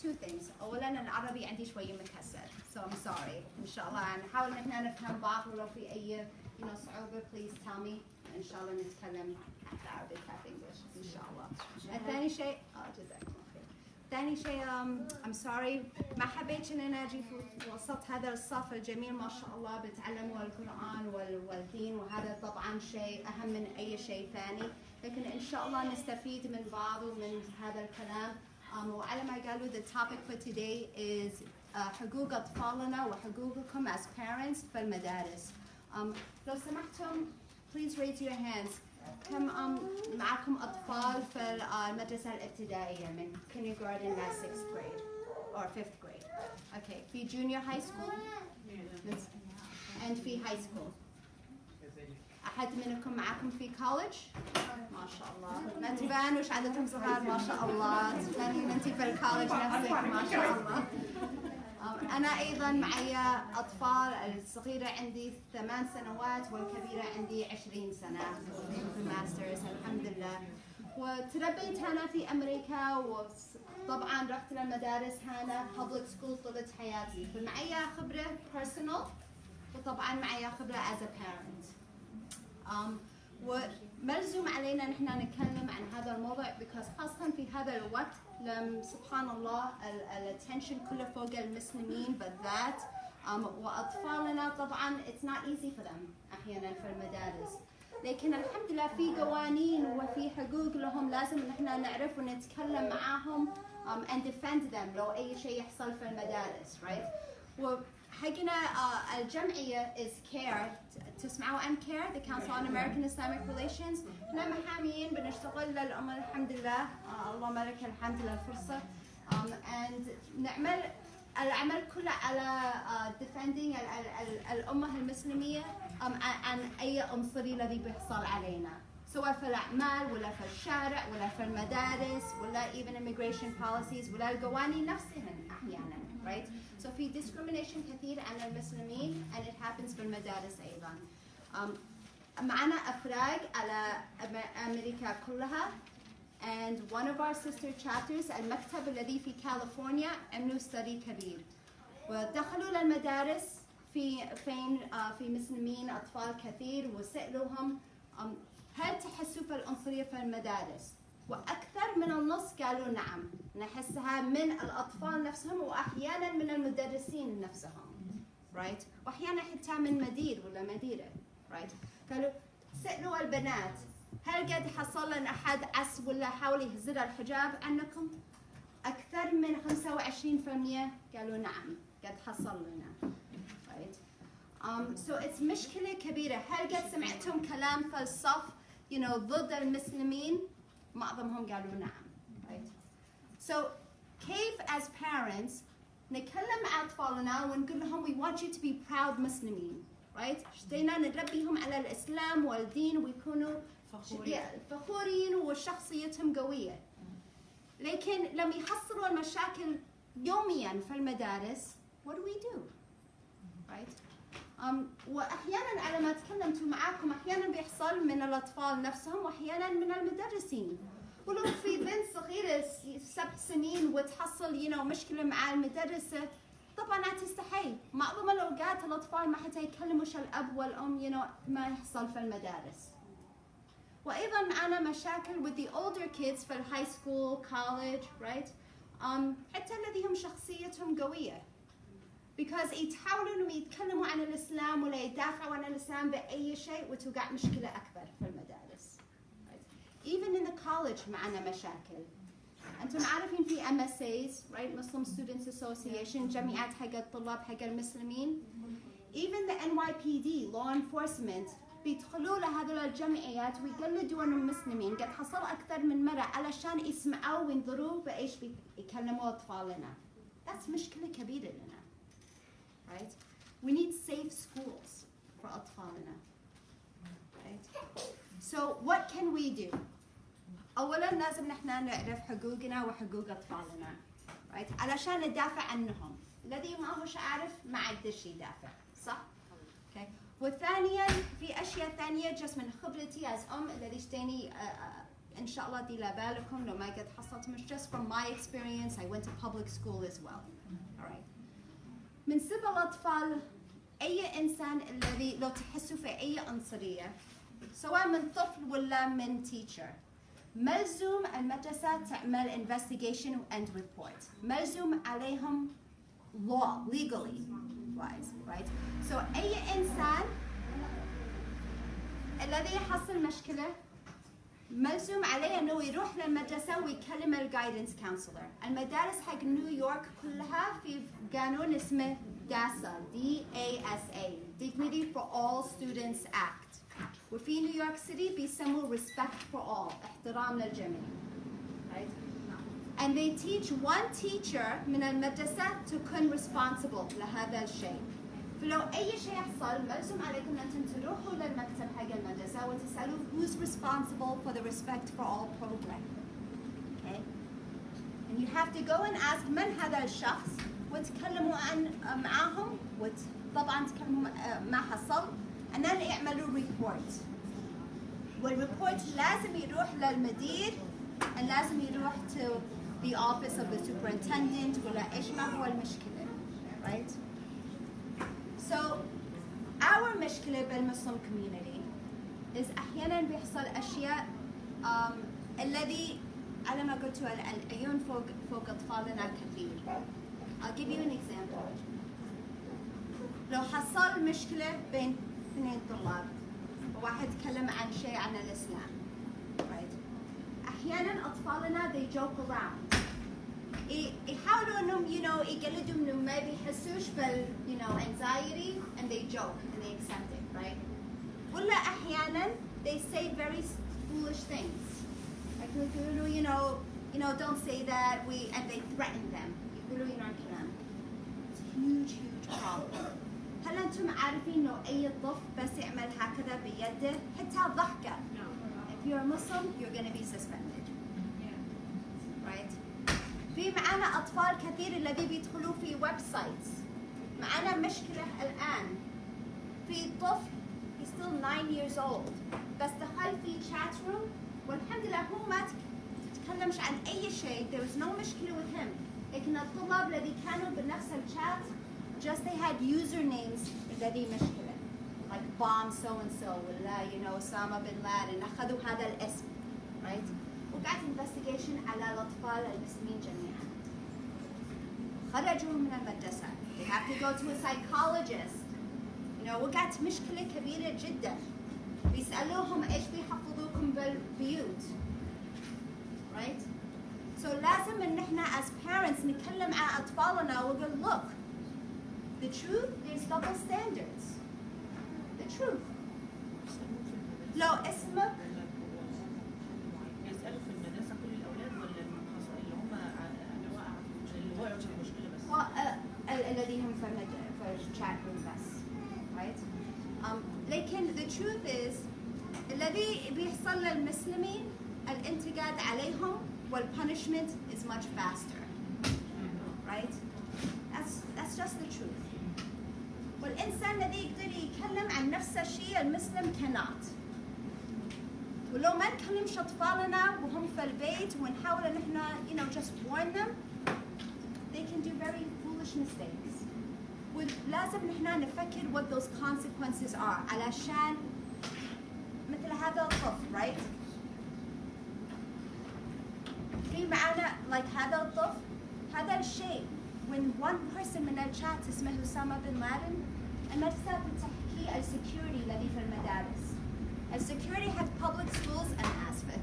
two things. أولاً العربي عندي شوية مكسر, so I'm sorry. إن شاء الله نحاول إن إحنا نفهم بعض, ولو في أي صعوبة please tell me. إن شاء الله نتكلم half Arabic half English إن شاء الله. ثاني شيء جزاكم الله خير. ثاني شيء I'm sorry ما حبيت إن أنا أجي في وسط هذا الصف الجميل ما شاء الله بتعلموا القرآن والدين, وهذا طبعاً شيء أهم من أي شيء ثاني. لكن إن شاء الله نستفيد من بعض ومن هذا الكلام. وعلى ما قالوا the topic for today is حقوق أطفالنا وحقوقكم as parents في المدارس. لو سمحتم please raise your hands. كم معكم أطفال في المدرسة الابتدائية من kindergarten to 6th grade or 5th grade? Okay. في junior high school and في high school. أحد منكم معكم في college؟ ما شاء الله. ما تبان وش عددهم صغار ما شاء الله. تبانين أنتي في الكوليج نفسك ما شاء الله. أنا أيضاً معي أطفال, الصغيرة عندي 8 سنوات والكبيرة عندي 20 سنة في الماسترز الحمد لله. وتربيت هنا في أمريكا, وطبعاً رحت للمدارس هنا public school طولة حياتي. فمعي خبرة personal, وطبعاً معي خبرة as a parent. وملزوم علينا نحن نتكلم عن هذا الموضوع because خاصة في هذا الوقت لم سبحان الله الاتنشن كله فوق المسلمين بالذات, وأطفالنا طبعا it's not easy for them أحيانا في المدارس. لكن الحمد لله في قوانين وفي حقوق لهم لازم نحن نعرف ونتكلم معاهم and defend them لو أي شيء يحصل في المدارس, right? وحقنا الجمعية is CARE. تسمعوا عن CARE the Council on American Islamic Relations. احنا محاميين بنشتغل للأمة الحمد لله, اللهم لك الحمد للفرصة, and نعمل العمل كله على defending الأمة المسلمية عن أي عنصري الذي بيحصل علينا, سواء في الأعمال ولا في الشارع ولا في المدارس ولا even immigration policies ولا القوانين نفسهن أحيانا, right? So في discrimination كثير عن المسلمين and it happens في المدارس أيضا. معنا أفراج على أمريكا كلها, and one of our sister chapters المكتب الذي في كاليفورنيا عملوا study كبير ودخلوا للمدارس فين في مسلمين أطفال كثير وسألوهم هل تحسوا في العنصرية في المدارس؟ وأكثر من النص قالوا نعم, نحسها من الأطفال نفسهم وأحيانا من المدرسين نفسهم, right? وأحيانا حتى من مدير ولا مديرة, right? قالوا سألوا البنات هل قد حصل لنا أحد عس ولا حاول يهزر الحجاب عنكم؟ أكثر من 25% قالوا نعم قد حصل لنا, right? So it's مشكلة كبيرة. هل قد سمعتم كلام في الصف ضد المسلمين؟ معظمهم قالوا نعم, right? So كيف as parents نتكلم مع أطفالنا ونقول لهم we want you to be proud مسلمين, right? اشتينا نربيهم على الإسلام والدين ويكونوا فخورين وشخصيتهم قوية. لكن لما يحصلوا المشاكل يوميا في المدارس what do we do, right? وأحيانا على ما تكلمت معاكم أحيانا بيحصل من الأطفال نفسهم وأحيانا من المدرسين. ولو في بنت صغيرة 7 سنين وتحصل مشكلة مع المدرسة طبعا تستحي. معظم الأوقات الأطفال ما حتى يكلموا الأب والأم ما يحصل في المدارس. وأيضا معنا مشاكل with the older kids في high school, college, right? حتى الذين شخصيتهم قوية. because يتحاولوا إنهم يتكلموا عن الإسلام ولا يدافعوا عن الإسلام بأي شيء وتوقع مشكلة أكبر في المدارس. Right? Even in the college معنا مشاكل. أنتم عارفين في MSAs, right? Muslim Students Association, جمعيات حق الطلاب حق المسلمين. Even the NYPD, law enforcement, بيدخلوا لهذول الجمعيات ويقلدوا أنهم مسلمين. قد حصل أكثر من مرة علشان يسمعوا وينظروا بإيش بيكلموا أطفالنا. That's مشكلة كبيرة لنا. Right? We need safe schools for أطفالنا. Right? So what can we do? أولاً لازم نحن نعرف حقوقنا وحقوق أطفالنا. Right? علشان ندافع عنهم. الذي ما هوش عارف ما عندش يدافع. صح؟ Okay. وثانياً في أشياء ثانية just من خبرتي as الذي اشتيني إن شاء الله دي بالكم لو ما قد حصلت مش just from my experience. I went to public school as well. All right. من سبب الأطفال أي إنسان الذي لو تحسوا في أي عنصرية سواء من طفل ولا من teacher ملزوم المدرسة تعمل investigation and report. ملزوم عليهم law legally wise, right? So أي إنسان الذي يحصل مشكلة ملزوم عليه إنه يروح للمدرسة ويكلم الجايدنس كونسلر. المدارس حق نيويورك كلها في قانون اسمه DASA DASA Dignity for All Students Act. وفي نيويورك سيتي بيسموه Respect for All احترام للجميع. Right? And they teach one teacher من المدرسة تكون responsible لهذا الشيء. فلو أي شيء يحصل ملزوم عليكم أن تروحوا للمكتب حق المدرسة وتسألوا who's responsible for the Respect for All program. Okay? And you have to go and ask من هذا الشخص وتكلموا معاهم وطبعا تكلموا ما حصل and then يعملوا report. والريبورت لازم يروح للمدير and لازم يروح to the office of the superintendent ولا إيش ما هو المشكلة. Right? So, our مشكلة بالمسلم community is أحياناً بيحصل أشياء الذي على ما قلت العيون فوق أطفالنا كثير. I'll give you an example. لو حصل مشكلة بين اثنين طلاب وواحد تكلم عن شيء عن الإسلام. Right? أحياناً أطفالنا they joke around. يحاولوا انهم يقلدوا انهم ما بيحسوش بال anxiety and they joke and they accept it, right? ولا احيانا they say very foolish things like يقولوا don't say that and they threaten them يقولوا كلام. It's a huge problem. هل انتم عارفين انه اي طفل بس يعمل هكذا بيده حتى ضحكة if you're a Muslim you're going to be suspended, right? في معانا أطفال كثير الذي بيدخلوا في ويب سايتس. معانا مشكلة الآن في طفل he's still 9 years old بس دخل في chat room والحمد لله هو ما تكلمش عن أي شيء. there was no مشكلة with him. لكن الطلاب الذي كانوا بنفس الشات just they had usernames الذي مشكلة like bomb so and so ولا أسامة بن لادن أخذوا هذا الاسم, right? وقعت investigation على الأطفال المسلمين جميعا. خرجوا من المدرسة. They have to go to a psychologist. وقعت مشكلة كبيرة جدا. بيسألوهم إيش بيحفظوكم بالبيوت. Right? So لازم إن إحنا as parents نتكلم مع أطفالنا ونقول look, the truth there's double standards. The truth. لو اسمك الذي هم في الشات روم بس, right? لكن the truth is الذي بيحصل للمسلمين الانتقاد عليهم والpunishment is much faster, right? That's just the truth. والإنسان الذي يقدر يتكلم عن نفس الشيء المسلم cannot. ولو ما نكلمش أطفالنا وهم في البيت ونحاول إن إحنا just warn them, they can do very foolish mistakes. ولازم نحن نفكر what those consequences are علشان مثل هذا الطفل, right? في معنا like هذا الطفل هذا الشيء when one person من الشات اسمه أسامة بن لادن المدرسة بتحكي السكيورتي الذي في المدارس. السكيورتي had public schools and ASFA.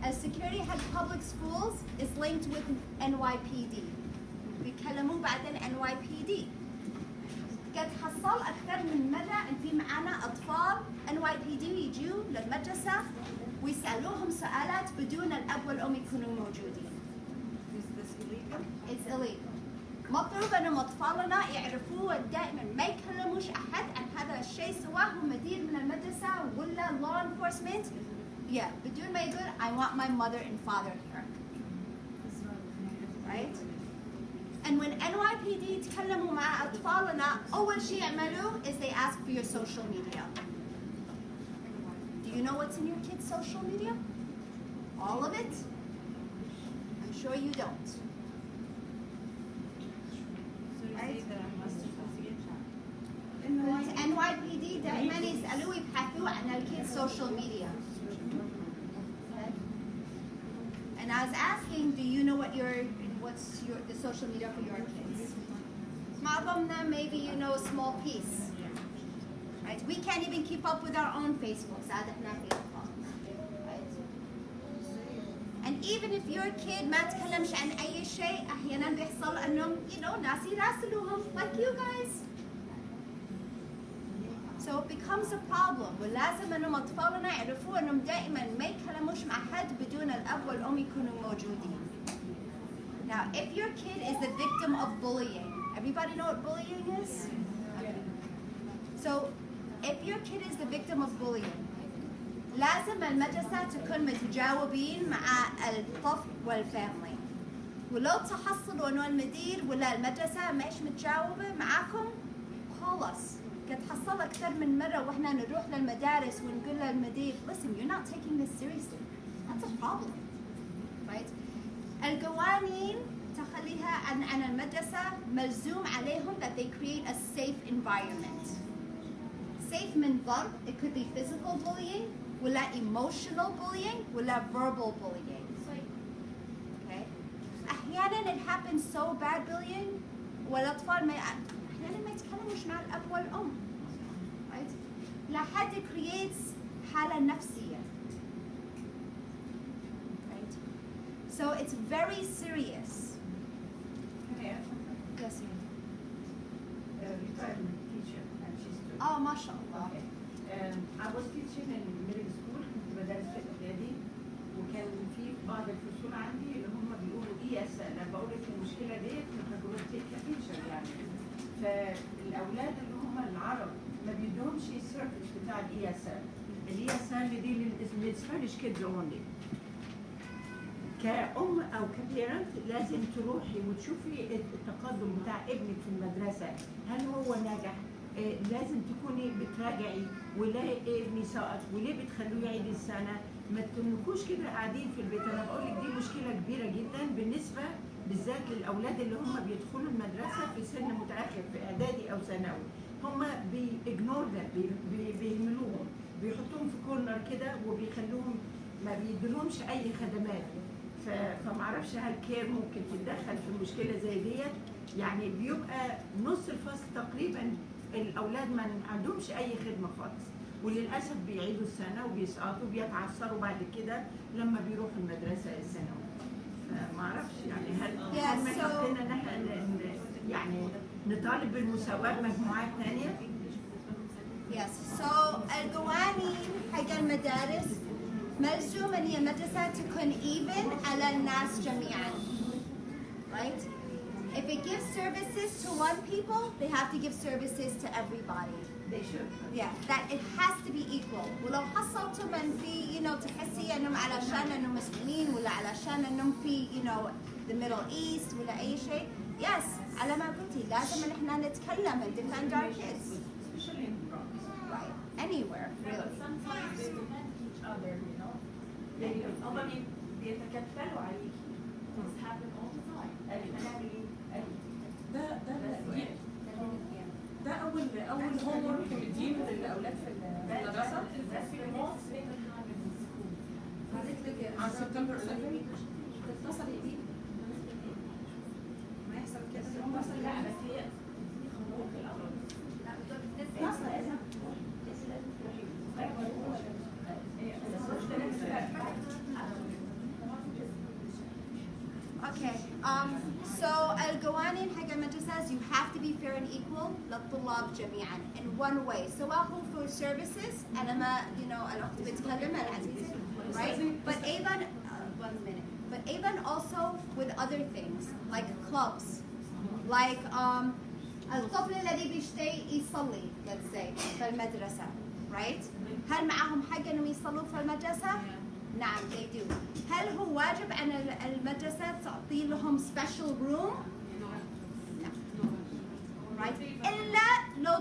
السكيورتي had public schools is linked with NYPD. بيتكلموا بعدين NYPD. قد حصل أكثر من مرة إن في معنا أطفال NYPD يجوا للمدرسة ويسألوهم سؤالات بدون الأب والأم يكونوا موجودين. Is this illegal? It's illegal. مطلوب أن أطفالنا يعرفوا دائما ما يكلموش أحد عن هذا الشيء سواء هو مدير من المدرسة ولا law enforcement. بدون ما يقول I want my mother and father here. Right? And when NYPD يتكلموا مع أطفالنا أول شيء يعملوه is they ask for your social media. Do you know what's in your kids' social media? all of it? I'm sure you don't. Right? NYPD دائما يسألوا يبحثوا عن الكيds social media. Okay? And I was asking, do you know what's the social media for your kids? معظمنا maybe you know a small piece. Right? We can't even keep up with our own Facebook. ساعات احنا في أطفال. Right? And even if your kid ما تكلمش عن أي شيء أحيانا بيحصل إنهم ناس يراسلوهم like you guys. So it becomes a problem. ولازم إنهم أطفالنا يعرفوا إنهم دائما ما يتكلموش مع حد بدون الأب والأم يكونوا موجودين. Now, if your kid is the victim of bullying, everybody know what bullying is? Okay. So, if your kid is the victim of bullying, لازم المدرسة تكون متجاوبين مع الطفل والفاميلي. ولو تحصلوا إنه المدير ولا المدرسة مش متجاوبة معاكم، call us. قد حصل أكثر من مرة وإحنا نروح للمدارس ونقول للمدير, listen, you're not taking this seriously. That's a problem, right? القوانين تخليها عن المدرسة ملزوم عليهم that they create a safe environment. Safe من ضرب, it could be physical bullying, ولا emotional bullying, ولا verbal bullying. Okay? أحيانا it happens so bad bullying, والأطفال أحيانا ما يتكلموش مع الأب والأم. Right? لحد creates حالة نفسية. So it's very serious. Yes, ma'am. Retirement teacher, and she's doing. Oh, mashallah. Okay. I was teaching in middle school, كنت بدرس في الإعدادي، وكان في بعض الفصول عندي اللي هم بيقولوا ES. أنا بقول لك المشكلة ديت كنت teacher يعني. فالأولاد اللي هم العرب ما بيدهمش السيرفيس بتاع الESL. الESL دي للإسبانيش kids only. كأم أو كبيرنت لازم تروحي وتشوفي التقدم بتاع ابنك في المدرسة، هل هو ناجح؟ لازم تكوني بتراجعي ولا ابني سقط وليه بتخلوه يعيد السنة؟ ما تنكوش كده قاعدين في البيت. أنا بقول لك دي مشكلة كبيرة جدا بالنسبة بالذات للأولاد اللي هم بيدخلوا المدرسة في سن متأخر في إعدادي أو ثانوي. هم بيجنور ده، بيهملوهم، بيحطوهم في كورنر كده وبيخلوهم ما بيدلهمش أي خدمات. فمعرفش هل كير ممكن تتدخل في مشكله زي ديت. يعني بيبقى نص الفصل تقريبا الاولاد ما عندهمش اي خدمه خالص، وللاسف بيعيدوا السنه وبيسقطوا وبيتعثروا بعد كده لما بيروحوا المدرسه الثانوي. فمعرفش يعني هل من حقنا ان احنا يعني نطالب بالمساواه بمجموعات ثانيه؟ Yes. So القوانين حق المدارس ملزوم ان المدرسة تكون even على الناس جميعا. Right? If it gives services to one people, they have to give services to everybody. They should. Yeah, that it has to be equal. ولو حصلتوا من في تحسي انهم علشان انهم مسلمين ولا علشان انهم في the Middle East ولا اي شيء. Yes, على ما قلتي لازم ان احنا نتكلم and defend our kids. Especially in Bronx. Right. Anywhere, really. Sometimes they defend each other, بيتكتلوا عليكي. This happen all the time. ده أول هوم ورك بنديله للأولاد في المدرسة. عن سبتمبر 11 تتصلي بيه ما يحصل كده. لا بس هي حقوق الأطفال. Okay. So القوانين حق المدرسة you have to be fair and equal للطلاب جميعا in one way. سواء هو for services أنا ما الأخت بتكلم العزيزة right? But even one minute. But even also with other things like clubs, like الطفل الذي بيشتي يصلي let's say في المدرسة right? هل معهم حق إنهم يصلوا في المدرسة؟ نعم they do. هل هو واجب أن المدرسة تعطي لهم special room؟ لا. Right? إلا لو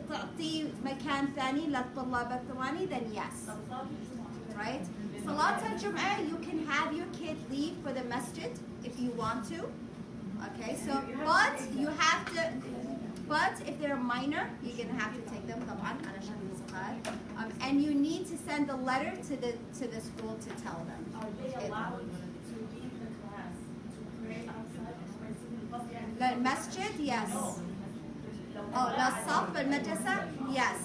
تعطي مكان ثاني للطلاب الثواني then yes. right? Salat al-Jum'ah, you can have your kid leave for the masjid if you want to. Okay, so, but you have to, but if they're minor, you're gonna have to take them, طبعاً, علشان الصغار. And you need to send a letter to the school to tell them. Are they allowed to leave the class to pray outside of The masjid, yes. Oh, للصف بالمدرسة, yes.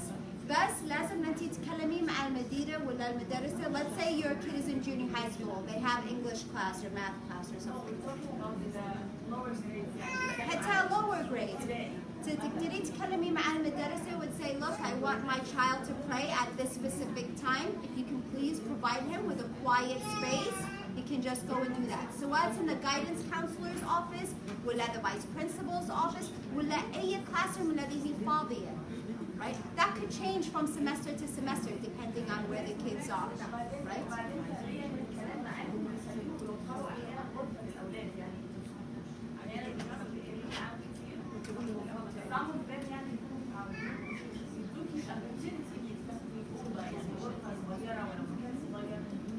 بس لازم انتي تتكلمي مع المديرة ولا المدرسة. Let's say your kid is in junior high school. They have English class or math class or something. حتى lower grades. تقدري تتكلمي مع المدرسة would say, look, I want my child to pray at this specific time. If you can please provide him with a quiet space, he can just go and do that. So what's in the guidance counselor's office, ولا the vice principal's office, ولا أي classroom الذي هي فاضية. Right? That could change from semester to semester depending on where the kids are, right?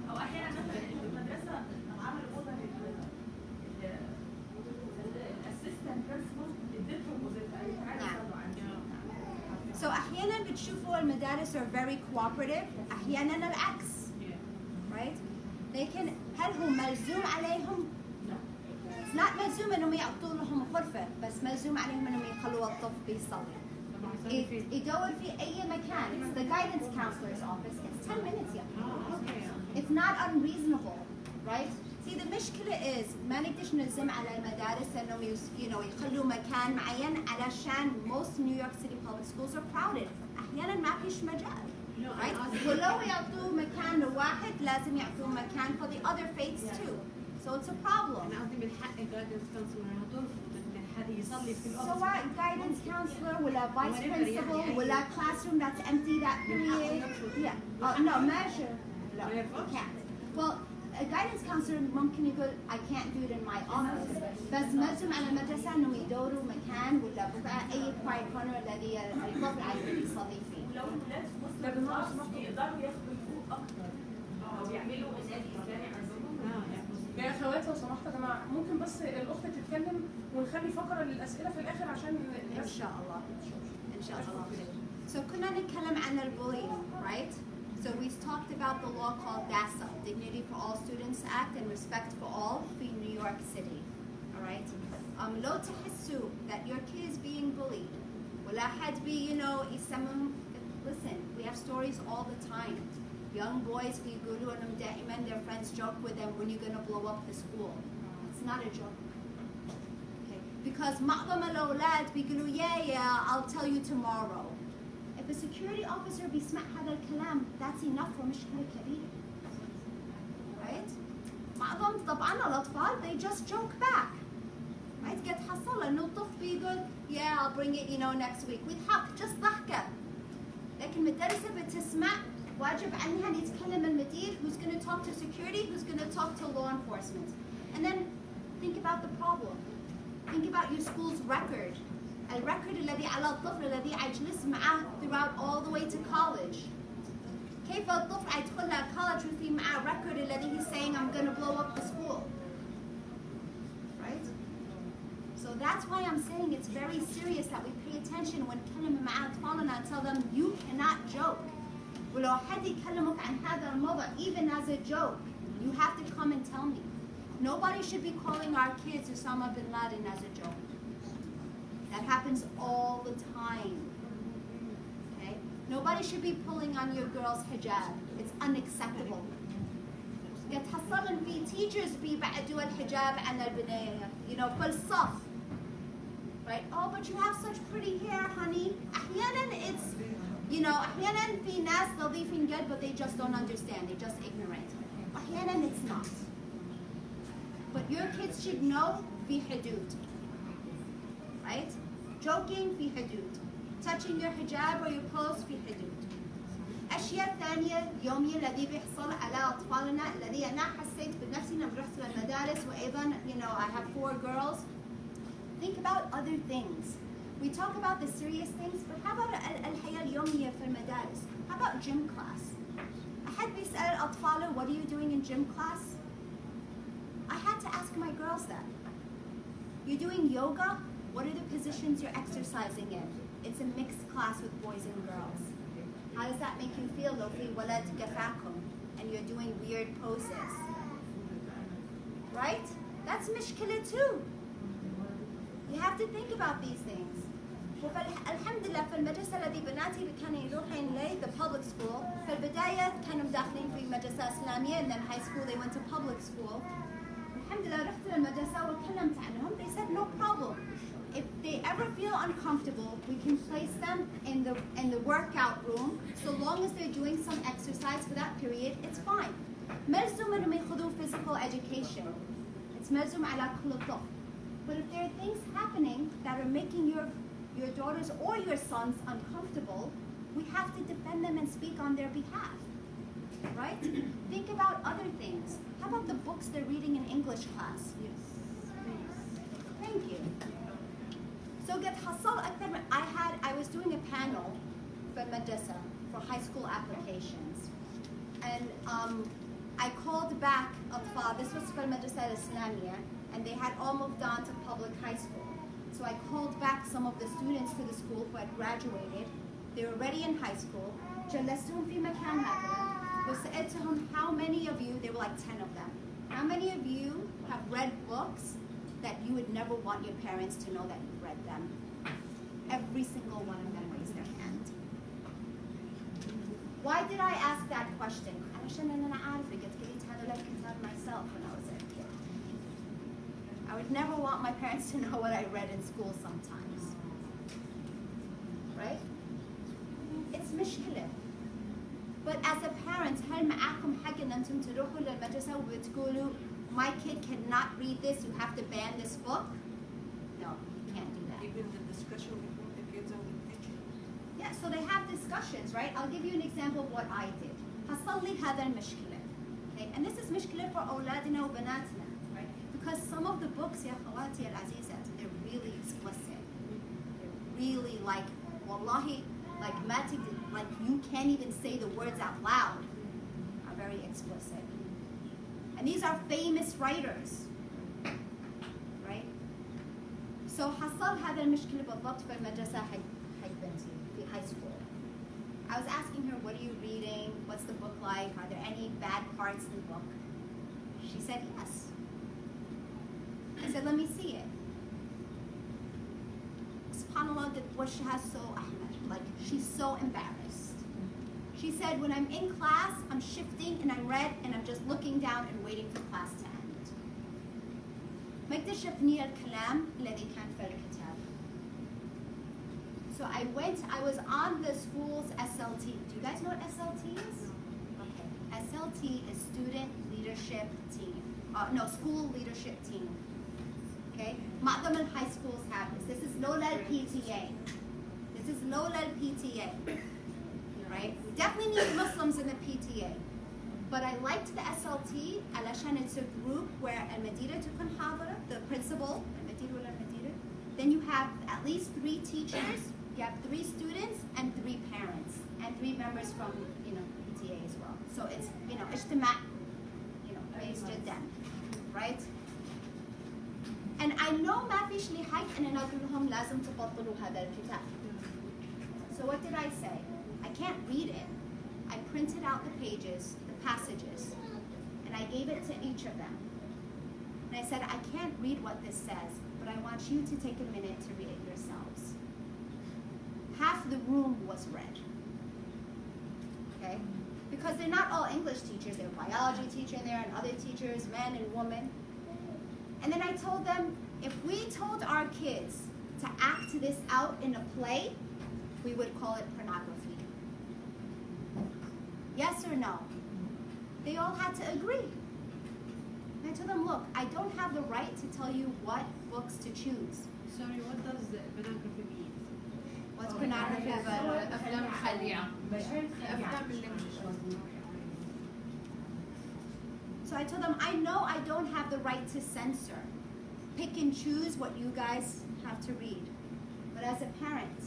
او احيانا مثلا في المدرسه عملوا اوضه للاسيستنت برنسبل اديتهم وظيفه. So أحيانا بتشوفوا المدارس are very cooperative، أحيانا العكس. Right? لكن هل هو ملزوم عليهم؟ It's not ملزوم إنهم يعطوا لهم غرفة، بس ملزوم عليهم إنهم يخلوا الطفل بيصلي. يدور في أي مكان. It's the guidance counselor's office. It's 10 minutes يا It's not unreasonable, right? See, the مشكلة is ما نقدرش نلزم على المدارس إنهم يخلوا مكان معين علشان most New York City public schools are crowded. أحيانا ما فيش مجال. Right? ولو يعطوا مكان لواحد لازم يعطوا مكان for the other faiths too. So it's a problem. أنا قصدي من حق الجايدنس كونسلر إنها ترفض إن حد يصلي في الأوضة. سواء guidance counselor ولا vice principal ولا classroom that's empty that period. Yeah. Oh, no, measure. No, you can't. Well, a guidance counselor ممكن يقول I can't do it in my office. بس ملزم على المدرسة إنهم يدوروا مكان ولا بقى أي quiet corner الذي الطفل عايز يصلي فيه. ولو الولاد في وسط الناس يقدروا ياخدوا حقوق اكتر او يعملوا نادي اسلامي عندهم. يا اخوات لو سمحتوا يا جماعه ممكن بس الاخت تتكلم ونخلي فقره للاسئله في الاخر عشان إن شاء الله. إن شاء الله. So كنا نتكلم عن bullying, right? So we talked about the law called DASA, Dignity for All Students Act and Respect for All in New York City. All right? لو تحسوا that your kid is being bullied, ولا حد يسمم. Listen, we have stories all the time. Young boys بيقولوا إنهم دائما their friends joke with them when you're gonna blow up the school. It's not a joke. Okay? Because معظم الأولاد بيقولوا yeah, I'll tell you tomorrow. If a security officer بيسمع هذا الكلام, that's enough for مشكلة كبيرة. Right? معظم طبعاً الأطفال they just joke back. Right? قد حصل إنه الطفل بيقول yeah, I'll bring it next week. ويضحك just ضحكة. لكن المدرسة بتسمع واجب عنها أن يتكلم المدير who's going to talk to security, who's going to talk to law enforcement. And then think about the problem. Think about your school's record. الريكورد الذي على الطفل الذي يجلس معه throughout all the way to college. كيف الطفل يدخل للكوليج وفي معه record الذي he's saying I'm going to blow up the school. Right? So that's why I'm saying it's very serious that we pay attention when نتكلم مع أطفالنا and tell them you cannot joke. ولو حد يكلمك عن هذا الموضوع even as a joke, you have to come and tell me. Nobody should be calling our kids Osama bin Laden as a joke. That happens all the time. Okay? Nobody should be pulling on your girl's hijab. It's unacceptable. قد حصل إن في teachers بيبعدوا الحجاب عن البنية. كل صف. Right? Oh, but you have such pretty hair, honey. أحيانا it's أحيانا في ناس نظيفين جد but they just don't understand. They're just ignorant. أحيانا it's not. But your kids should know في حدود. Right? Joking في حدود. Touching your hijab or your clothes في حدود. أشياء ثانية يومية الذي بيحصل على أطفالنا الذي أنا حسيت بنفسي لما رحت للمدارس وأيضا I have 4 girls. Think about other things. We talk about the serious things, but how about الحياة اليومية في المدارس? How about gym class? أحد بيسأل الأطفال what are you doing in gym class? I had to ask my girls that. You're doing yoga? What are the positions you're exercising in? It's a mixed class with boys and girls. How does that make you feel لو في ولد قفاكم and you're doing weird poses? Right? That's مشكلة too. You have to think about these things. الحمد لله في المدرسة الذي بناتي كانوا يروحين لي the public school. في البداية كانوا داخلين في مدرسة إسلامية and then high school they went to public school. الحمد لله رحت للمدرسة وكلمت عنهم. They said no problem. If they ever feel uncomfortable, we can place them in the workout room. So long as they're doing some exercise for that period, it's fine. ملزوم إنهم ياخذوا physical education. It's ملزوم على كل طفل. But if there are things happening that are making your daughters or your sons uncomfortable, we have to defend them and speak on their behalf, right? Think about other things. How about the books they're reading in English class? Yes. Thank you. So get حصل أكثر من I was doing a panel for madrasa for high school applications, and I called back أطفال. This was for المدرسة الإسلامية, and they had all moved on to public high school. So I called back some of the students to the school who had graduated. They were already in high school. جلستهم في مكان هكذا وسألتهم how many of you, they were like 10 of them, how many of you have read books that you would never want your parents to know that you've read them? Every single one of them raised their hand. Why did I ask that question? علشان أنا عارفة قريت هذا الكتاب myself when I was a kid. I would never want my parents to know what I read in school sometimes. Right? It's مشكلة. But as a parent, هل معاكم حق إن أنتم تروحوا للمدرسة وتقولوا my kid cannot read this, you have to ban this book? No, you can't do that. Even the discussion between the kids and the teacher. Yeah, so they have discussions, right? I'll give you an example of what I did. حصل لي هذا المشكلة. Okay? And this is مشكلة for أولادنا وبناتنا, right? Because some of the books, يا خواتي العزيزات, they're really explicit. They're really like, wallahi, like like you can't even say the words out loud, are very explicit. And these are famous writers, right? So حصل هذا المشكلة بالضبط في المدرسة حق بنتي في high school. I was asking her, what are you reading? What's the book like? Are there any bad parts in the book? She said yes. I said, let me see it. SubhanAllah, وشها so أحمر, like she's so embarrassed. She said, when I'm in class, I'm shifting and I'm red and I'm just looking down and waiting for class to end. ما اكتشفني الكلام الذي كان في الكتاب. So I was on the school's SLT. Do you guys know what SLT is? Okay. SLT is Student Leadership Team. No, School Leadership Team. Okay? معظم high schools have this. This is لولا PTA. This is لولا PTA. Right? We definitely need Muslims in the PTA. But I liked the SLT علشان it's a group where المدير تكون حاضرة, the principal, المدير ولا المديرة. Then you have at least 3 teachers, you have 3 students and 3 parents and 3 members from, PTA as well. So it's, اجتماع, كويس جدا, right? And I know ما فيش لي حق إن أنا أقول لهم لازم تبطلوا هذا الكتاب. So what did I say? I can't read it. I printed out the pages, the passages, and I gave it to each of them. And I said, I can't read what this says, but I want you to take a minute to read it yourselves. Half the room was red. Okay? Because they're not all English teachers. There are biology teacher in there and other teachers, men and women. And then I told them, if we told our kids to act this out in a play, we would call it pornography. Yes or no? They all had to agree. And I told them, look, I don't have the right to tell you what books to choose. Sorry, what does pornography mean? What's pornography? أفلام خليعة. أفلام الإنجليش. So I told them, I know I don't have the right to censor. Pick and choose what you guys have to read. But as a parent,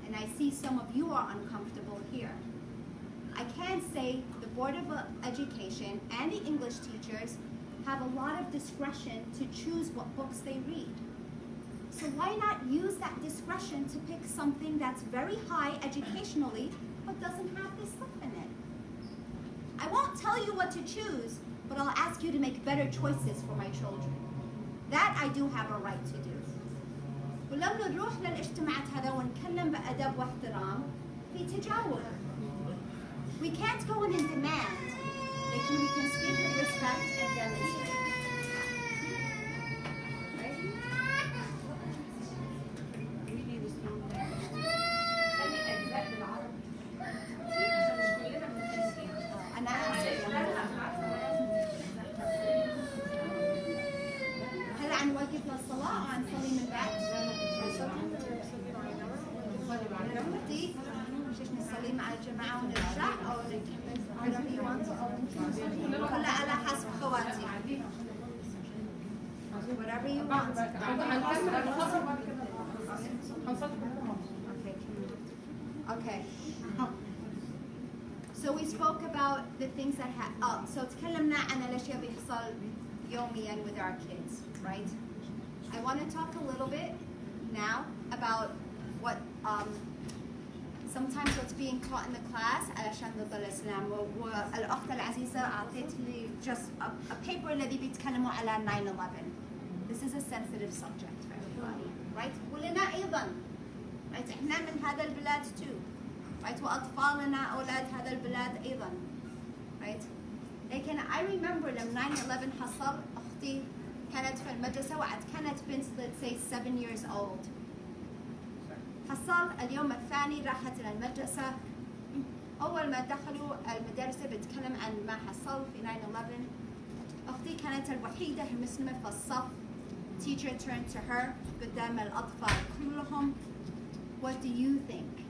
and I see some of you are uncomfortable here, I can say the Board of Education and the English teachers have a lot of discretion to choose what books they read. So why not use that discretion to pick something that's very high educationally but doesn't have this stuff in it? I won't tell you what to choose, but I'll ask you to make better choices for my children. That I do have a right to do. ولما نروح للاجتماعات هذا ونتكلم بأدب واحترام في تجاوب. We can't go in and demand, but we can speak with respect and demonstrate. Right? We need a strong خلي اجزاء بالعربي عشان مش كلنا بنتكلم. أنا هل عن وقت للصلاة أو عن صلي من بعد؟ دي مش نصلي مع الجماعة ونرجع أو نكمل whatever you want ولا على حسب خواتي whatever you want. هنكمل المحاضرة بعد كده هنصلي كلنا. Okay. So we spoke about the things that so تكلمنا عن الأشياء اللي بيحصل يوميا with our kids, right? I want to talk a little bit now about what sometimes what's being taught in the class علشان ضد الإسلام. والأخت العزيزة أعطيت لي just a paper الذي بيتكلموا على 9/11. This is a sensitive subject for everybody, right? ولنا أيضا, right? إحنا من هذا البلاد too, right? وأطفالنا أولاد هذا البلاد أيضا, right? لكن I remember لما 9/11 حصل أختي كانت في المدرسة وعد كانت بنت let's say 7 years old. حصل اليوم الثاني راحت إلى المدرسة. أول ما دخلوا المدرسة بتكلم عن ما حصل في 9/11. أختي كانت الوحيدة المسلمة في الصف. Teacher turned to her قدام الأطفال كلهم. What do you think?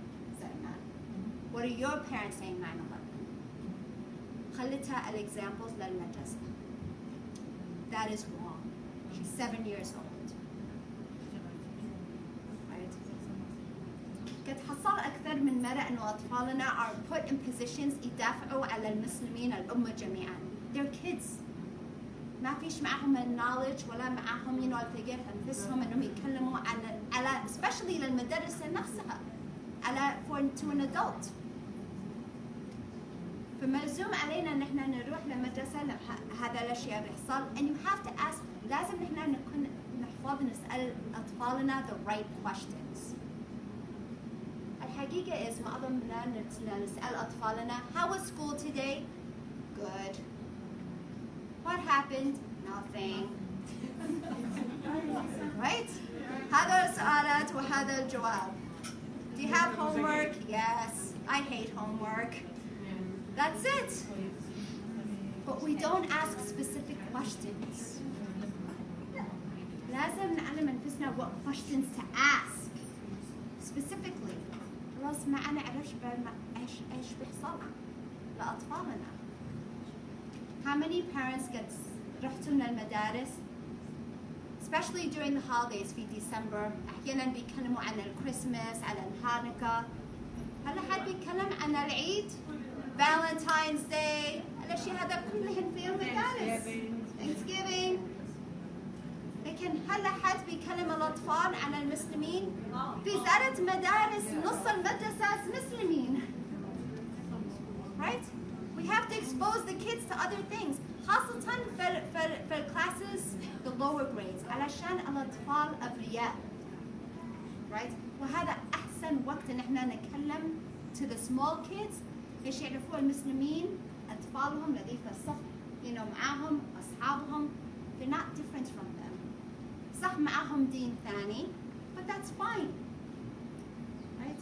سلمان. What are your parents saying 9/11? خلتها الexamples للمدرسة. That is wrong. She's 7 years old. قد حصل أكثر من مرة إنه أطفالنا are put in positions يدافعوا على المسلمين الأمة جميعا. They're kids. ما فيش معهم الكنولج ولا معهم الثقة في أنفسهم إنهم يتكلموا على especially للمدرسة نفسها على to an adult. فملزوم علينا إن إحنا نروح للمدرسة هذا الأشياء بيحصل and you have to ask لازم إحنا نكون نحفظ نسأل أطفالنا the right questions. الحقيقة is ما أظننا نسأل أطفالنا how was school today? Good. What happened? Nothing. Right? هذا السؤالات وهذا الجواب. Do you have homework? Yes. I hate homework. That's it. But we don't ask specific questions. لازم نعلم أنفسنا what questions to ask specifically. خلاص ما نعرفش إيش بيحصل لأطفالنا. How many parents get رحتوا من المدارس especially during the holidays في ديسمبر أحيانا بيتكلموا عن الكريسماس على الهانوكا. هل أحد بيتكلم عن العيد؟ Valentine's Day الأشياء هذا كلهن في المدارس. Thanksgiving. لكن هل أحد بيكلم الأطفال عن المسلمين؟ في زارة مدارس نص المدرسة مسلمين. Right? We have to expose the kids to other things. خاصة في classes the lower grades علشان الأطفال أبرياء. Right? وهذا أحسن وقت إن إحنا نتكلم to the small kids ليش يعرفوا المسلمين أطفالهم الذي في الصف معاهم أصحابهم they're not different from them. صح معاهم دين ثاني but that's fine. Right?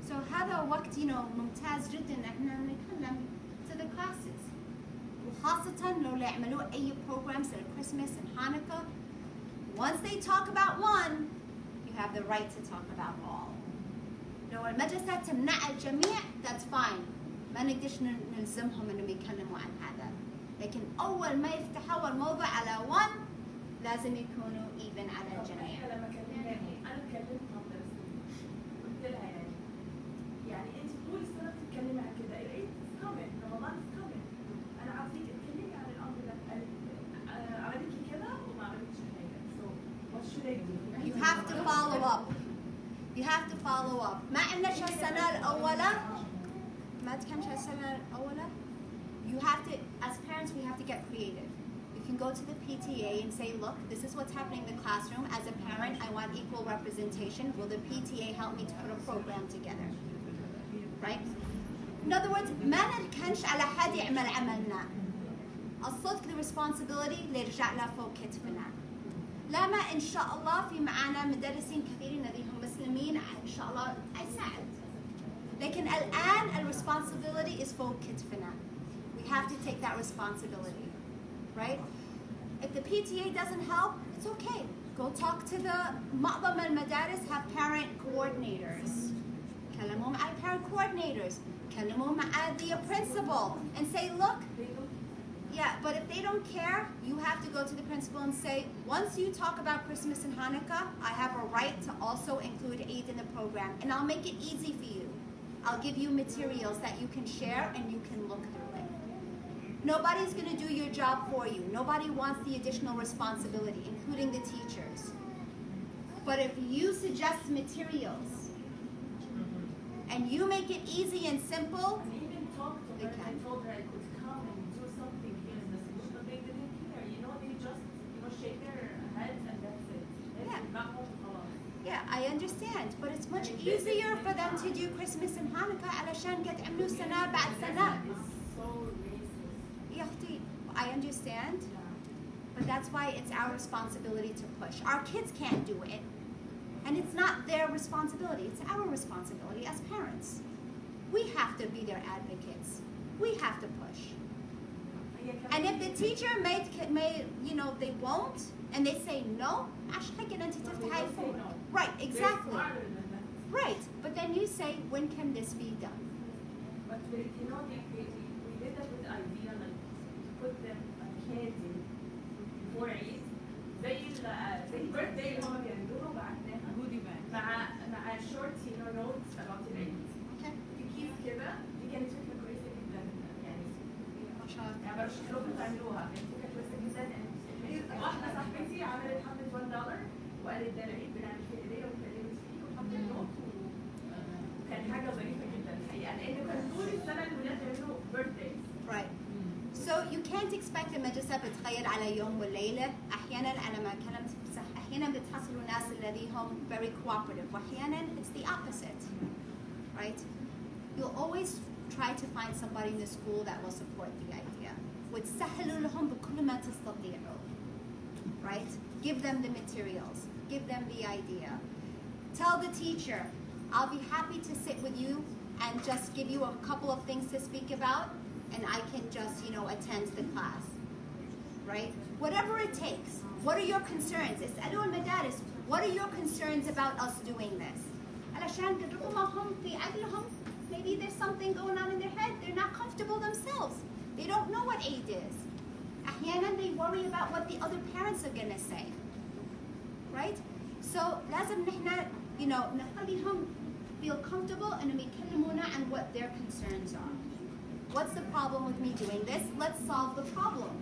So هذا وقت ممتاز جدا إن إحنا نتكلم to the classes. وخاصة لو يعملوا أي programs at Christmas and Hanukkah. Once they talk about one, you have the right to talk about all. لو المدرسة تمنع الجميع that's fine. ما نقدرش نلزمهم إنهم يتكلموا عن هذا. لكن أول ما يفتحوا الموضوع على one لازم يكونوا even على الجميع. لما كلمني أنا اتكلمت مع مدرستي قلت لها يعني أنت طول السنة بتتكلمي عن كده follow up. You have to follow up. ما عندنا شو السنة الأولى. ما تكمل شو السنة الأولى. You have to, as parents, we have to get creative. You can go to the PTA and say, look, this is what's happening in the classroom. As a parent, I want equal representation. Will the PTA help me to put a program together? Right? In other words, ما نركنش على حد يعمل عملنا. الصدق the responsibility اللي يرجع له فوق كتفنا. لما إن شاء الله في معانا مدرسين كثيرين الذين مسلمين إن شاء الله أساعد. لكن الآن responsibility is فوق كتفنا. We have to take that responsibility, right? If the PTA doesn't help, it's okay. Go talk to the معظم المدارس have parent coordinators. كلموا مع parent coordinators. كلموا مع the principal and say, look, yeah, but if they don't care, you have to go to the principal and say, once you talk about Christmas and Hanukkah, I have a right to also include Eid in the program, and I'll make it easy for you. I'll give you materials that you can share and you can look through it. Nobody's going to do your job for you. Nobody wants the additional responsibility, including the teachers. But if you suggest materials and you make it easy and simple, I even talked to her. I told her I could come and do something here in the school, but they didn't care. You know, they just shake their heads and that's it. Yeah, I understand, but it's much easier for them to do Christmas and Hanukkah علشان قد عملوا سنة بعد سنة. يا أختي, I understand, but that's why it's our responsibility to push. Our kids can't do it, and it's not their responsibility. It's our responsibility as parents. We have to be their advocates. We have to push. And if the teacher may, you know, they won't, and they say no, right, exactly. Right, but then you say, when can this be done? But you know, we did a good idea, like put them a candy before Eid. زي birthday اللي هما بيعملوه بعتناها goodie bag مع short notes about العيد. Okay. في كيس كده، دي كانت فكرة كويسة جدا يعني. ما شاء الله. يعني برشح لكم تعملوها، كانت فكرة كويسة جدا. واحدة صاحبتي عملت حطت $1 وقالت ده العيد بنعمل فيه هدية وكلمت فيه وحطت نوت وكان حاجة ظريفة جدا الحقيقة لأن كان طول السنة الولاد بيعملوا birthdays. Right. So you can't expect المدرسة بتغير على يوم والليلة. أحيانا أنا ما كلمت صح. أحيانا بتحصلوا ناس الذين هم very cooperative. وأحيانا it's the opposite. Right? You'll always try to find somebody in the school that will support the idea. وتسهلوا لهم بكل ما تستطيعوا. Right? Give them the materials. Give them the idea. Tell the teacher, I'll be happy to sit with you and just give you a couple of things to speak about, and I can just, you know, attend the class. Right? Whatever it takes. What are your concerns? اسألوا المدارس. What are your concerns about us doing this? علشان ربما هم في عقلهم, maybe there's something going on in their head. They're not comfortable themselves. They don't know what Eid is. أحيانا they worry about what the other parents are gonna say. Right? So لازم نحنا, you know, نخليهم feel comfortable and يكلمونا عن what their concerns are. What's the problem with me doing this? Let's solve the problem.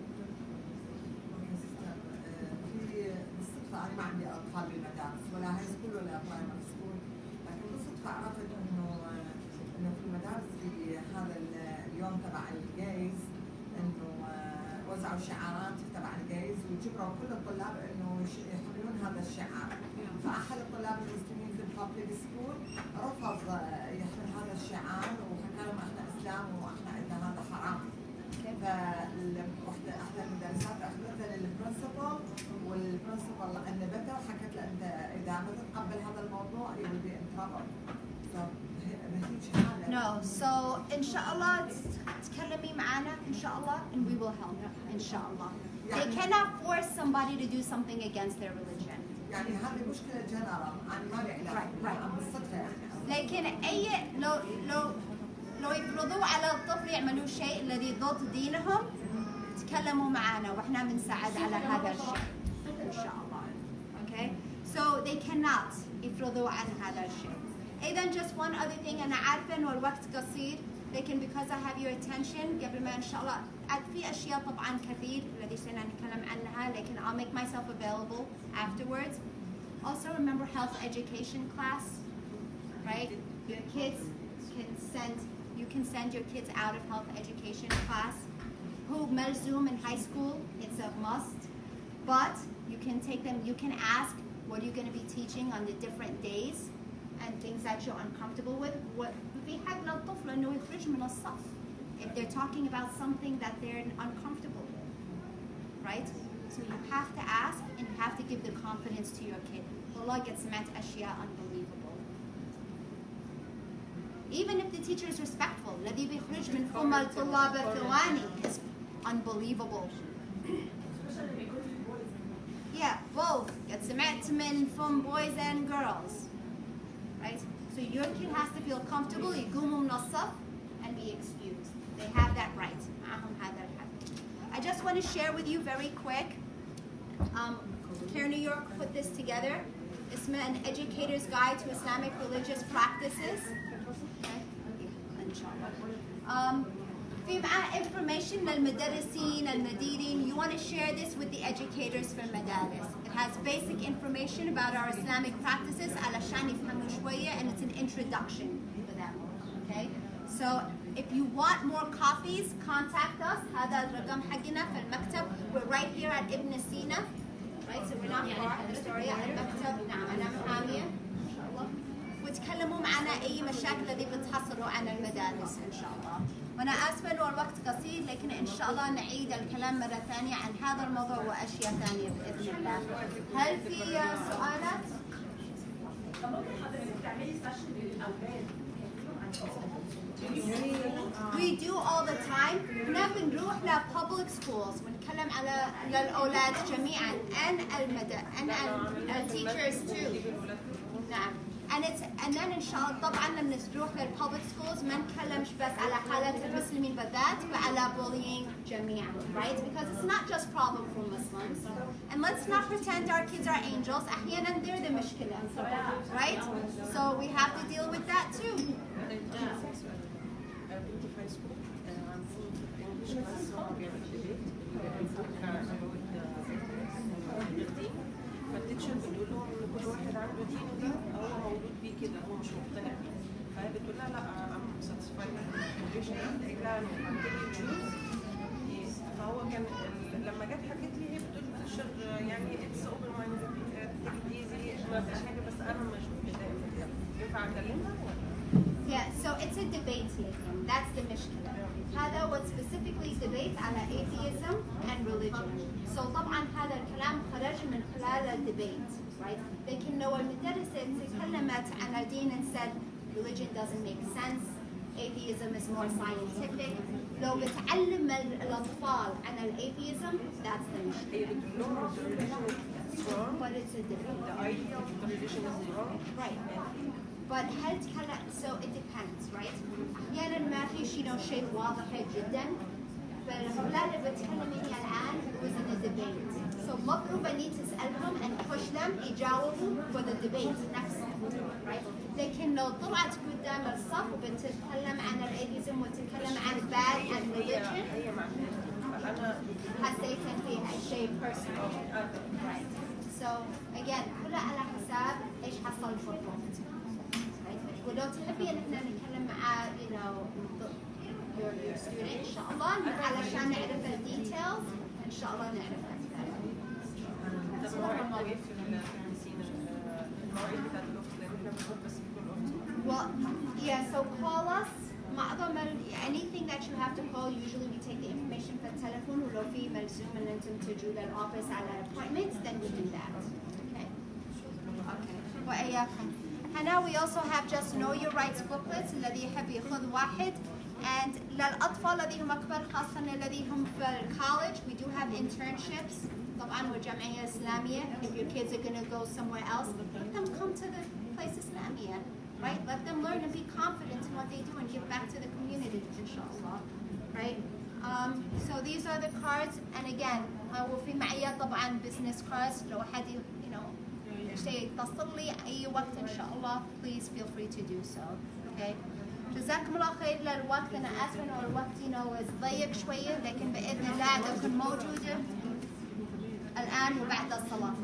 في بالصدفة أنا ما عندي أطفال بالمدارس ولا هاي سكول ولا برايمري سكول، لكن بالصدفة عرفت إنه في المدارس في هذا اليوم تبع الجايز إنه وزعوا شعارات تبع الجايز وجبروا كل الطلاب إنه يحملون هذا الشعار. فأحد الطلاب المسلمين في البابليك سكول رفض يحمل هذا الشعار وحكى لهم إحنا إسلام وإحنا عندنا هذا حرام. فواحدة أحد المدرسات أخذتها للبرنسبل والبرنسبل أنبتها وحكت له أنت إذا ما تتقبل هذا الموضوع you will be in trouble. No, so inshallah تكلمي معنا inshallah and we will help inshallah. They cannot force somebody to do something against their religion. يعني هذه مشكلة جنرال أنا ما لي علاقة بالصدفة يعني. لكن أي لو يفرضوا على الطفل يعملوا شيء الذي ضد دينهم تكلموا معنا وإحنا بنساعد على هذا الشيء إن شاء الله. Okay? So they cannot يفرضوا عن هذا الشيء. إذن just one other thing أنا عارفة إنه الوقت قصير لكن because I have your attention قبل ما إن شاء الله في أشياء طبعا كثير الذي سنتكلم عنها لكن I'll make myself available afterwards. Also remember health education class, right? Your kids you can send your kids out of health education class. Who ملزوم in high school, it's a must. But you can take them, you can ask what you're going to be teaching on the different days and things that you're uncomfortable with. في حق للطفل إنه يخرج من الصف if they're talking about something that they're uncomfortable with, right? So you have to ask and you have to give the confidence to your kid. والله قد سمعت أشياء unbelievable. Even if the teacher is respectful, الذي بيخرج من فم الطلاب الثواني is unbelievable. Yeah, both. قد سمعت من from boys and girls, right? So your kid has to feel comfortable. يقوموا من الصف and be excused. They have that right. معهم هذا الحق. I just want to share with you very quick. Care New York put this together. اسمه an educator's guide to Islamic religious practices. Okay. إن شاء الله. في معاه information للمدرسين المديرين. You want to share this with the educators for المدارس. It has basic information about our Islamic practices علشان يفهموا شوية, and it's an introduction for them. Okay. So if you want more copies, contact us. هذا الرقم حقنا في المكتب. We're right here at Ibn Sina. Right. So we're not far. Astoria المكتب. نعم أنا محامية. إن شاء الله. وتكلموا معنا أي مشاكل اللي بتحصلوا عن المدارس إن شاء الله. وأنا آسفة إنه الوقت قصير, لكن إن شاء الله نعيد الكلام مرة ثانية عن هذا الموضوع وأشياء ثانية بإذن الله. هل في سؤالات؟ ممكن حضرتك تعملي سيشن للأولاد We do all the time. إحنا بنروح ل public schools ونتكلم على للأولاد جميعا and teachers too. نعم. And then إن شاء الله طبعا لما نروح للpublic schools ما نتكلمش بس على حالة المسلمين بالذات, وعلى bullying جميعا, right? Because it's not just problem for Muslims. And let's not pretend our kids are angels. أحيانا they're the مشكلة, right? So we have to deal with that too. فالتيتشر بتقول لهم ان كل واحد عنده دينه ده هو مولود بيه كده, هو مش مقتنع بيه. فهي بتقول لها لا I'm satisfied with the education قالت لها until you choose. فهو كان لما جت حكت لي هي بتقول التيتشر يعني it's open minded, take it easy, ما فيش حاجه, بس انا مش متضايقه. ينفع اكلمها ولا؟ Yeah, so it's a debate here. That's the مشكلة. هذا what specifically debates على atheism and religion. So طبعا هذا الكلام خرج من خلال الدebate, right? لكن لو المدرسة تكلمت عن الدين and said religion doesn't make sense, atheism is more scientific. لو بتعلم الأطفال عن atheism, that's the مشكلة. But it's a debate. The idea of the religion is wrong. Right. But هل تكلم, so it depends, right? أحيانا ما في شيء واضح جدا. فالأولاد اللي بتكلميني الآن was in a debate. So مطلوب إني تسألهم and push them يجاوبوا for the debate نفسه, right? لكن لو طلعت قدام الصف وبتتكلم عن الأثيزم وتتكلم عن bad and religion, حسيت إن فيها شيء personal, right? So again كله على حساب إيش حصل في الوقت. ولو تحبي ان احنا نتكلم مع your student ان شاء الله علشان نعرف الديتيلز, ان شاء الله نعرف اكثر. Well, yeah, so call us. معظم anything that you have to call, usually we take the information for telephone. ولو في ملزوم ان انتم تجوا للoffice على appointments, then we do that. Okay. Okay. وإياكم. هنا we also have just know your rights booklets الذي يحب يأخذ واحد, and للأطفال الذين هم أكبر خاصة الذين هم في college we do have internships. طبعا وجمعية إسلامية. If your kids are going to go somewhere else, let them come to the place إسلامية, right? Let them learn and be confident in what they do and give back to the community, inshallah, right? So these are the cards, and again وفي معي طبعا business cards لو حد شيء اتصل لي أي وقت إن شاء الله, please feel free to do so. Okay. جزاكم الله خير للوقت. أنا آسفة إنه الوقت ضيق شوية, لكن بإذن الله أكون موجودة الآن وبعد الصلاة.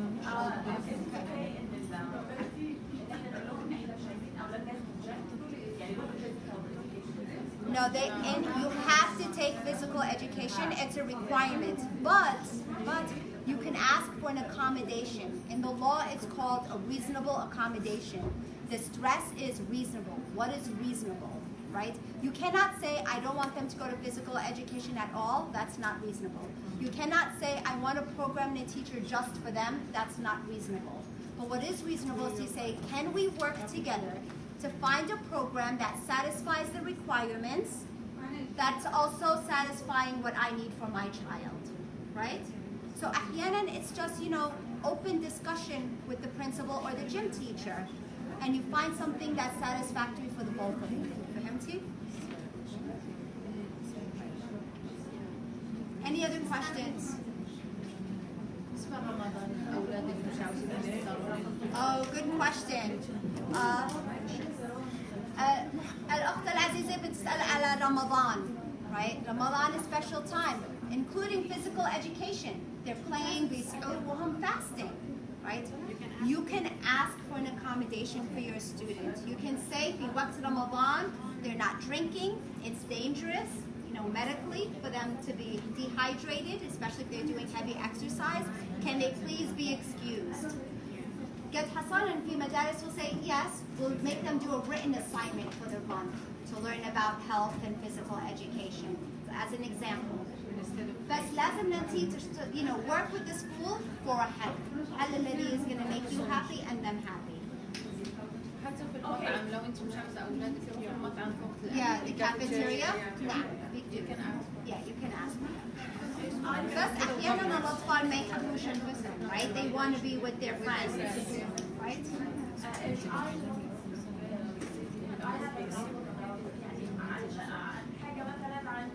No, and you have to take physical education. It's a requirement. But you can ask for an accommodation. In the law, it's called a reasonable accommodation. The stress is reasonable. What is reasonable, right? You cannot say, I don't want them to go to physical education at all. That's not reasonable. You cannot say, I want a program and a teacher just for them. That's not reasonable. But what is reasonable is to say, can we work together to find a program that satisfies the requirements, that's also satisfying what I need for my child, right? So أحيانا it's just, open discussion with the principal or the gym teacher, and you find something that's satisfactory for the both of you. فهمتي? Any other questions? Oh, good question. الأخت العزيزة بتسأل على رمضان, right? Ramadan is special time, including physical education. They're playing وهم fasting, right? You can ask for an accommodation for your student. You can say, في وقت Ramadan, they're not drinking, it's dangerous, medically for them to be dehydrated, especially if they're doing heavy exercise. Can they please be excused? Get Hassan and في مدارس will say, yes, we'll make them do a written assignment for the month to learn about health and physical education, as an example. بس لازم ننتي work with the school for a help. الذي is going to make you happy and them happy. حتى في المطعم لو انت مش عاوزه اولادك يروحوا المطعم فوق Yeah, the cafeteria. نعم. Yeah, you can ask. بس أحيانا الأطفال ما يحبوش أنفسهم, right? They want to be with their friends, right? حاجة مثلا عن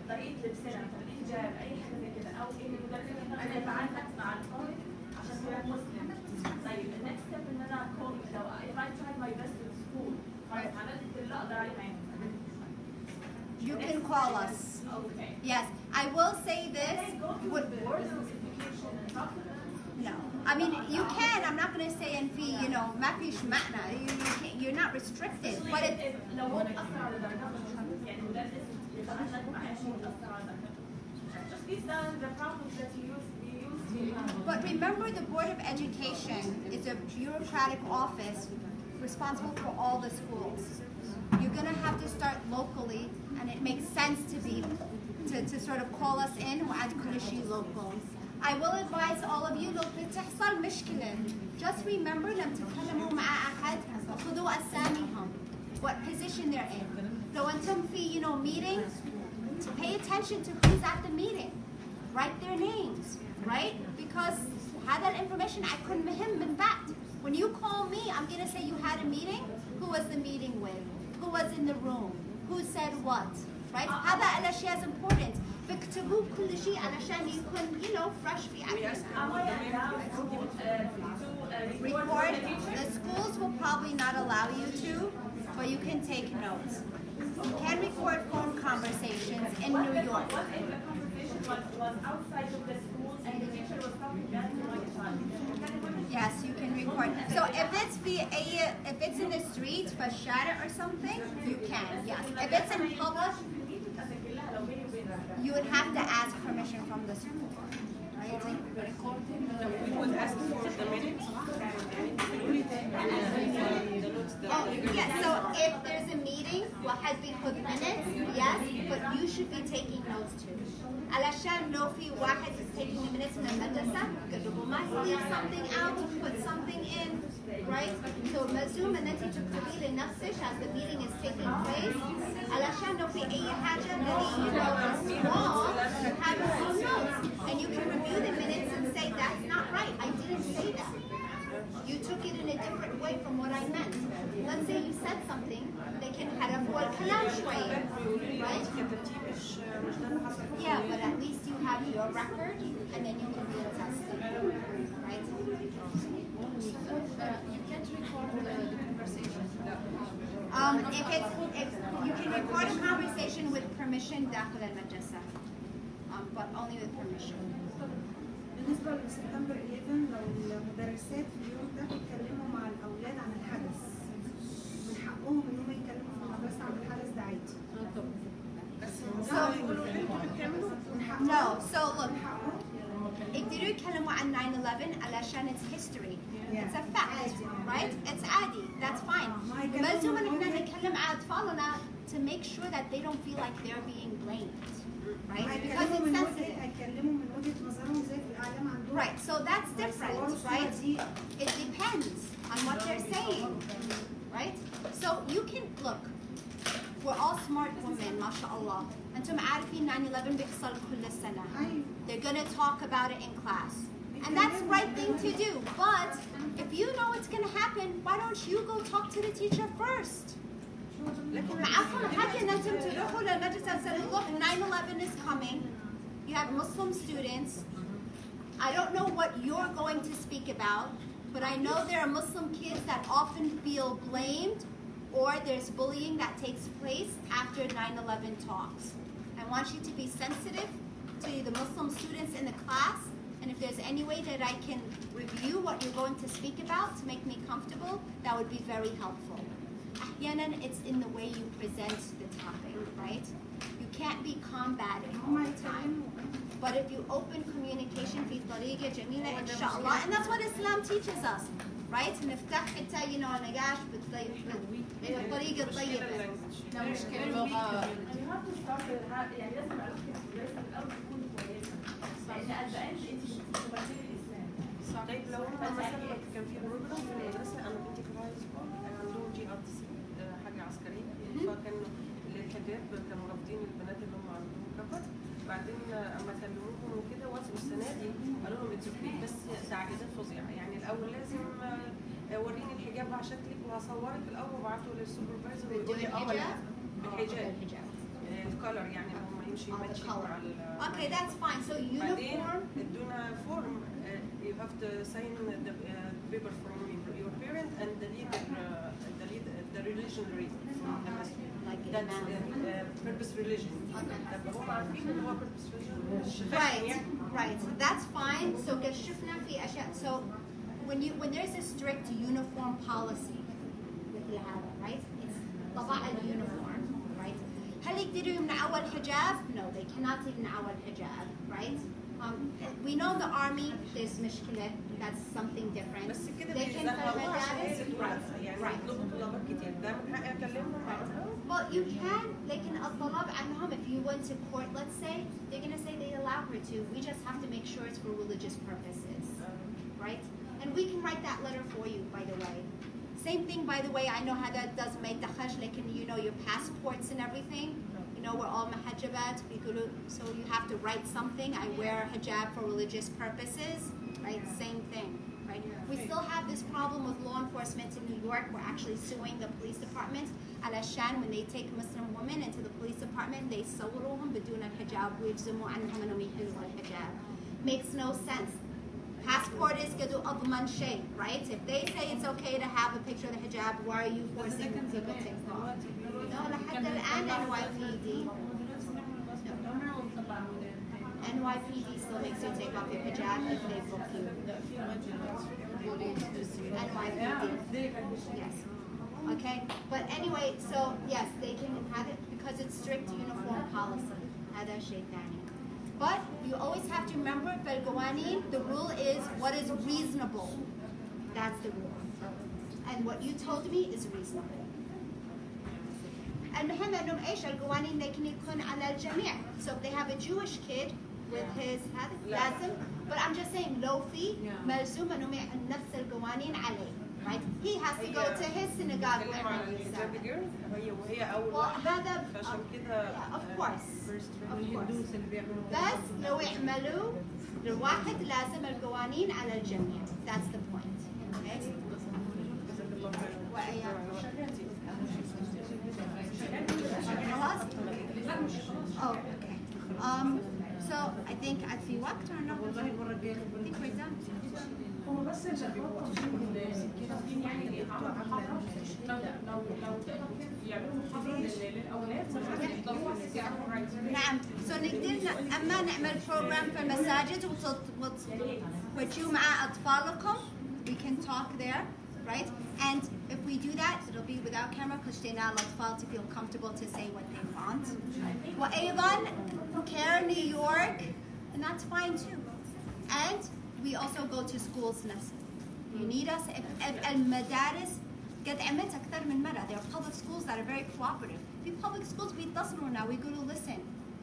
طريقة لبسنا، الحجاب، أي حاجة زي كده، أو إن المدرسة أنا أتعامل مع الطالب عشان هو مسلم. طيب النكست ستيب إن أنا أكون لو if I try my best in school خلاص عملت اللي أقدر عليه معاهم. You can call us. Okay. Yes, I will say this. No, I mean you can. I'm not going to say in fee. ما فيش معنى. You're not restricted. But it. لو هو أثر على درجاتهم يعني مدرس يتعلق معاه شيء أثر على درجاتهم. Just these are the problems that you use. But remember, the Board of Education is a bureaucratic office responsible for all the schools. You're going to have to start locally, and it makes sense to sort of call us in وعد كل شيء local. I will advise all of you لو بتحصل مشكلة, just remember لما تتكلموا مع أحد خذوا أساميهم, what position they're in. لو أنتم في meeting, to pay attention to who's at the meeting. Write their names, right? Because هذا information هيكون مهم من بعد. When you call me, I'm going to say you had a meeting. Who was the meeting with? Who was in the room? Who said what? Right? هذا الأشياء is important. فاكتبوا كل شيء علشان يكون fresh في عقلنا. Record. The schools will probably not allow you to, but you can take notes. You can record phone conversations in New York. What if the conversation was outside of the school and the teacher was talking back to my child? Yes, you can record. So if it's in the street, for shadow or something, you can. Yes. If it's in public, you would have to ask permission from the school. Right? We would ask for the minutes. Oh, yes. So if there's a meeting, we'll have to put minutes. Yes, but you should be taking notes too. علشان لو في واحد is taking the minutes in the مدرسة, قبل ما leave something out, put something in, right? So مزوم ان انت تكتبي لنفسك as the meeting is taking place. علشان لو في أي حاجة اللي is wrong, have your own notes, and you can review the minutes and say that's not right. I didn't say that. You took it in a different way from what I meant. Let's say you said something, they can حرفوا الكلام شوية, right? Yeah, but at least you have your record, and then you can be tested, right? You can't record the conversation. If you can record a conversation with permission داخل المدرسة, but only with permission. بالنسبة لسبتمبر 11 لو المدرسات في اليوم ده بيتكلموا مع الأولاد عن الحدث من 9/11 علشان it's history. It's a fact, right? It's عادي. That's fine. ملزوم إن إحنا نتكلم على أطفالنا to make sure that they don't feel like they're being blamed, right? Because it's sensitive. هيتكلموا من وجهة نظرهم زي في الإعلام عندهم. Right, so that's different, right? It depends on what they're saying, right? So you can, look, we're all smart women, mashallah. أنتم عارفين 9/11 بيحصل كل سنة. They're gonna talk about it in class. And that's the right thing to do. But if you know it's gonna happen, why don't you go talk to the teacher first? معكم حاجة إن أنتم تروحوا للمدرسة وتقولوا look 9/11 is coming. You have Muslim students. I don't know what you're going to speak about, but I know there are Muslim kids that often feel blamed or there's bullying that takes place after 9/11 talks. I want you to be sensitive to the Muslim students in the class, and if there's any way that I can review what you're going to speak about to make me comfortable, that would be very helpful. أحياناً it's in the way you present the topic, right? You can't be combating all the time. But if you open communication في طريقة جميلة إن شاء الله, and that's what Islam teaches us, right? نفتح حتى النقاش بالطريقة الطيبة. لا مشكلة لغة. You have to start يعني لازم علاقتك بالمدرسة من الأول تكون كويسة. لأن at the end أنت بتمثلي الإسلام. طيب لو مثلا كان في بروجرام في المدرسه انا كنت في الهاي سكول عندهم GRTC حاجه عسكريه فكان الحجاب كانوا رافضين البنات اللي هم عندهم كفر بعدين اما كلموهم وكده وافقوا السنه دي قالوا لهم اتس اوكي بس تعقيدات فظيعه يعني الاول لازم وريني الحجاب على شكلك وهصورك الاول وابعته للسوبرفايزر ويقول لي بالحجاب الكولر يعني هم يمشي ماتشي مع Okay, that's fine. So uniform. ادونا فورم you have to sign the paper from your parent and the religion from the masjid. That's purpose religion. طب هم عارفين ان هو purpose religion. Right. That's fine. So شفنا في أشياء. So when there's a strict uniform policy مثل هذا, right? It's طبع الuniform, right? هل يقدروا يمنعوا الحجاب? No, they cannot يمنعوا الحجاب, right? We know the army, there's مشكلة, that's something different. بس كده They can for المدارس, يعني يطلبوا طلبات كتير ده من حقي اكلمهم Well, you can, لكن الطلب عنهم, if you went to court, let's say, they're going to say they allow her to. We just have to make sure it's for religious purposes, right? And we can write that letter for you, by the way. Same thing, by the way, I know how that does make dakhaj, like, you know, your passports and everything. You know, we're all mahajabat, so you have to write something. I wear hijab for religious purposes, right? Same thing, right? We still have this problem with law enforcement in New York. We're actually suing the police department. Alashan, when they take Muslim women into the police department, they sawruhum بدون الحجاب ويجزموا عنهم أنهم يحلوا الحجاب. Makes no sense. Passport is going to أضمن شيء, right? If they say it's okay to have a picture of the hijab, why are you forcing people to take it off? No, لحد الآن NYPD. NYPD still makes you take off your hijab if they book you. NYPD. Yes. Okay? But anyway, so yes, they can have it because it's strict uniform policy. هذا شيء ثاني. But you always have to remember, the rule is what is reasonable. That's the rule. And what you told me is reasonable. المهم انهم ايش القوانين لكن يكون على الجميع. So if they have a Jewish kid with his لازم, but I'm just saying لو في ملزوم انهم نفس القوانين عليه. Right? He has to go to his synagogue wherever he's at. هذا of course. بس لو يعملوا الواحد لازم القوانين على الجميع. That's the point. Okay? Oh, okay. So I think في وقت or no? I think we're done. هو بس يعني لو يعملوا محاضرة للأولاد نعم. So نقدر أما نعمل program في المساجد وتجوا مع أطفالكم. We can talk there, right? And if we do that, it'll be without camera because اشتينا الأطفال to feel comfortable to say what they want. وأيضا Care New York, and that's fine too. And we also go to schools نفسها. You need us. if المدارس قد عملت أكثر من مرة. There are public schools that are very cooperative. في public schools بيتصلونا. We go to listen.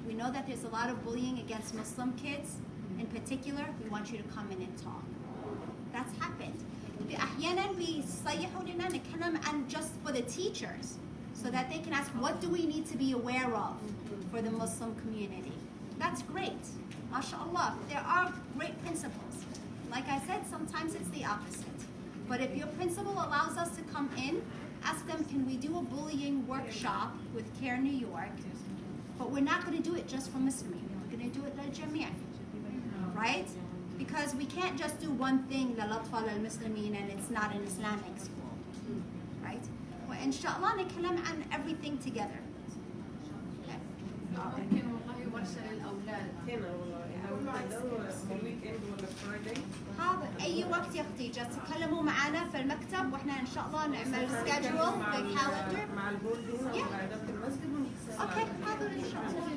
We know that there's a lot of bullying against Muslim kids. In particular, we want you to come in and talk. That's happened. أحيانا بيصيحوا لنا نتكلم عن just for the teachers, so that they can ask, what do we need to be aware of for the Muslim community? That's great. MashaAllah, there are great principles. Like I said, sometimes it's the opposite. But if your principal allows us to come in, ask them, can we do a bullying workshop with CARE New York? But we're not going to do it just for Muslims. We're going to do it للجميع. Right? Because we can't just do one thing للأطفال المسلمين and it's not an Islamic school. Right? وإن شاء الله نتكلم عن everything together. ممكن والله ورشة للأولاد. هنا والله ويك اند ولا فرايداي. هذا أي وقت يا أختي جالس تتكلموا معنا في المكتب وإحنا إن شاء الله نعمل schedule في calendar. مع البورد هنا ولا إدارة المسجد. أوكي هذا إن شاء الله.